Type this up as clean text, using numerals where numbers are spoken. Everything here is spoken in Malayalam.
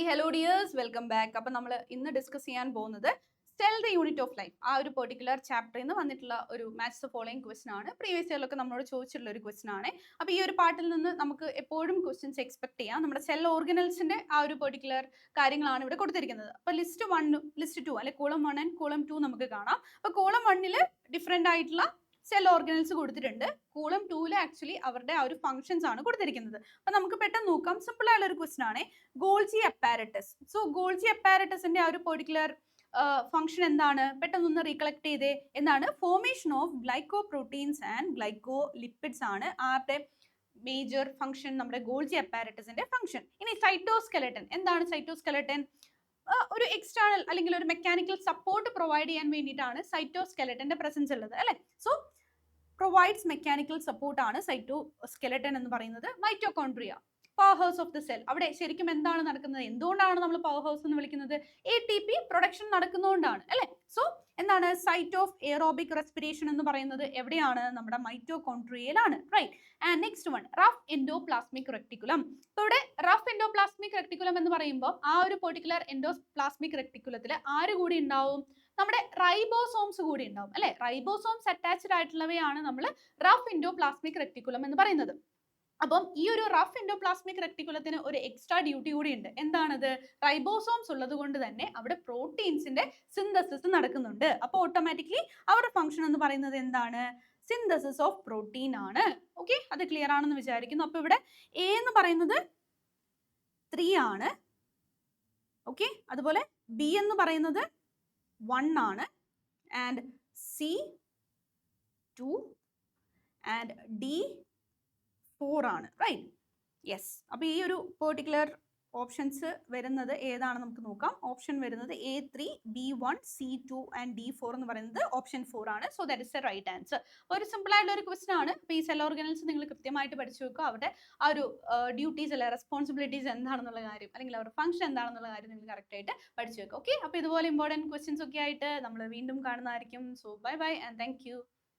Hello dears, welcome back. അപ്പം നമ്മൾ ഇന്ന് ഡിസ്കസ് ചെയ്യാൻ പോകുന്നത് cell the unit of life, ആ ഒരു പെർട്ടിക്കുലർ ചാപ്റ്ററിൽ നിന്ന് വന്നിട്ടുള്ള ഒരു മാച്ച് ദ ഫോളോയിങ് ക്വസ്റ്റൻ ആണ്. പ്രീവിയസ് ഇയറിലൊക്കെ നമ്മളോട് ചോദിച്ചിട്ടുള്ള ഒരു ക്വസ്റ്റൻ ആണ്. അപ്പോൾ ഈ ഒരു പാർട്ടിൽ നിന്ന് നമുക്ക് എപ്പോഴും ക്വസ്റ്റ്യൻസ് എക്സ്പെക്ട് ചെയ്യാം. നമ്മുടെ സെൽ ഓർഗനൽസിന്റെ ആ ഒരു പെർട്ടിക്കുലർ കാര്യങ്ങളാണ് ഇവിടെ കൊടുത്തിരിക്കുന്നത്. അപ്പോൾ ലിസ്റ്റ് 1 ലിസ്റ്റ് 2 അല്ലെ കോളം 1 ആൻഡ് കോളം 2 നമുക്ക് കാണാം. അപ്പോൾ കോളം 1 ഡിഫറെന്റ് ആയിട്ടുള്ള സെൽ ഓർഗനൽസ് കൊടുത്തിട്ടുണ്ട്. കോളം 2 ആക്ച്വലി അവരുടെ ആ ഒരു ഫംഗ്ഷൻസ് ആണ് കൊടുത്തിരിക്കുന്നത്. അപ്പൊ നമുക്ക് പെട്ടെന്ന് നോക്കാം. സിമ്പിൾ ആയിട്ടുള്ള ഒരു ക്വസ്റ്റൻ ആണ്. Golgi apparatus. സോ ഗോൾജി അപ്പാരറ്റസിന്റെ ആ ഒരു പെർട്ടിക്കുലർ ഫംഗ്ഷൻ എന്താണ്? പെട്ടെന്നൊന്ന് റീകളക്ട് ചെയ്തേ. എന്താണ്? Formation of glyco proteins and glyco lipids ആണ് ആരുടെ മേജർ ഫംഗ്ഷൻ? നമ്മുടെ ഗോൾജി അപ്പാരറ്റസിന്റെ ഫംഗ്ഷൻ. ഇനി സൈറ്റോസ്കെലട്ടൻ എന്താണ്? സൈറ്റോസ്കെലട്ടൻ ഒരു എക്സ്റ്റേണൽ അല്ലെങ്കിൽ ഒരു മെക്കാനിക്കൽ സപ്പോർട്ട് പ്രൊവൈഡ് ചെയ്യാൻ വേണ്ടിയിട്ടാണ് സൈറ്റോസ്കെലട്ടന്റെ പ്രസൻസ് ഉള്ളത് അല്ലെ. സോ പ്രൊവൈഡ്സ് മെക്കാനിക്കൽ സപ്പോർട്ട് ആണ് സൈറ്റോസ്കെലട്ടൻ എന്ന് പറയുന്നത്. Mitochondria, power house of the cell. അവിടെ ശരിക്കും എന്താണ് നടക്കുന്നത്? എന്തുകൊണ്ടാണ് നമ്മൾ പവർ ഹൗസ് എന്ന് വിളിക്കുന്നത്? ATP പ്രൊഡക്ഷൻ നടക്കുന്നതുകൊണ്ടാണ് അല്ലെ. സോ എന്താണ്? സൈറ്റ് ഓഫ് എയറോബിക് റെസ്പിറേഷൻ എന്ന് പറയുന്നത് എവിടെയാണ്? നമ്മുടെ മൈറ്റോകോൺട്രിയയിലാണ്. Right. And next one, rough endoplasmic reticulum. ഇവിടെ റഫ് എൻഡോപ്ലാസ്മിക് റെക്ടിക്കുലം എന്ന് പറയുമ്പോൾ ആ ഒരു പെർട്ടിക്കുലർ എൻഡോപ്ലാസ്മിക് റെക്ടിക്കുലത്തിൽ ആര് കൂടി ഉണ്ടാവും? നമ്മുടെ റൈബോസോംസ് കൂടി ഉണ്ടാവും അല്ലെ. റൈബോസോംസ് അറ്റാച്ച്ഡ് ആയിട്ടുള്ളവയാണ് നമ്മൾ റഫ് എൻഡോപ്ലാസ്മിക് റെക്ടിക്കുലം എന്ന് പറയുന്നത്. അപ്പം ഈ ഒരു റഫ് എൻഡോപ്ലാസ്മിക് റെക്ടിക്കുലത്തിന് ഒരു എക്സ്ട്രാ ഡ്യൂട്ടി കൂടി ഉണ്ട്. എന്താണത്? റൈബോസോംസ് ഉള്ളത് കൊണ്ട് തന്നെ അവിടെ പ്രോട്ടീൻസിന്റെ സിന്തസിസ് നടക്കുന്നുണ്ട്. അപ്പോൾ ഓട്ടോമാറ്റിക്കലി അവരുടെ ഫംഗ്ഷൻ എന്ന് പറയുന്നത് എന്താണ്? സിന്തസിസ് ഓഫ് പ്രോട്ടീൻ ആണ്. ഓക്കെ, അത് ക്ലിയർ ആണെന്ന് വിചാരിക്കുന്നു. അപ്പൊ ഇവിടെ എ എന്ന് പറയുന്നത് 3 ആണ്. ഓക്കെ, അതുപോലെ ബി എന്ന് പറയുന്നത് 1 ആണ്, ആൻഡ് സി 2 ആൻഡ് ഡി 4 ആണ്. റൈറ്റ്. യെസ്. അപ്പോൾ ഈ ഒരു പെർട്ടിക്കുലർ ഓപ്ഷൻസ് വരുന്നത് ഏതാണ് നമുക്ക് നോക്കാം. ഓപ്ഷൻ വരുന്നത് A3, B1, C2 and D4 എന്ന് പറയുന്നത് ഓപ്ഷൻ 4 ആണ്. So that is the right answer. ഒരു സിമ്പിൾ ആയിട്ടുള്ള ഒരു ക്വസ്റ്റൻ ആണ്. അപ്പോൾ ഈ സെൽ ഓർഗനൽസ് നിങ്ങൾ കൃത്യമായിട്ട് പഠിച്ചു വെക്കുക. അവരുടെ ആ ഒരു ഡ്യൂട്ടീസ് അല്ലെ റെസ്പോൺസിബിലിറ്റീസ് എന്താണെന്നുള്ള കാര്യം അല്ലെങ്കിൽ അവരുടെ ഫംഗ്ഷൻ എന്താണെന്നുള്ള കാര്യം നിങ്ങൾ കറക്റ്റ് ആയിട്ട് പഠിച്ചു വെക്കുക. ഓക്കെ, അപ്പോൾ ഇതുപോലെ ഇമ്പോർട്ടൻറ്റ് ക്വസ്റ്റ്യൻസ് ഒക്കെ ആയിട്ട് നമ്മൾ വീണ്ടും കാണുന്നതായിരിക്കും. So bye bye and thank U.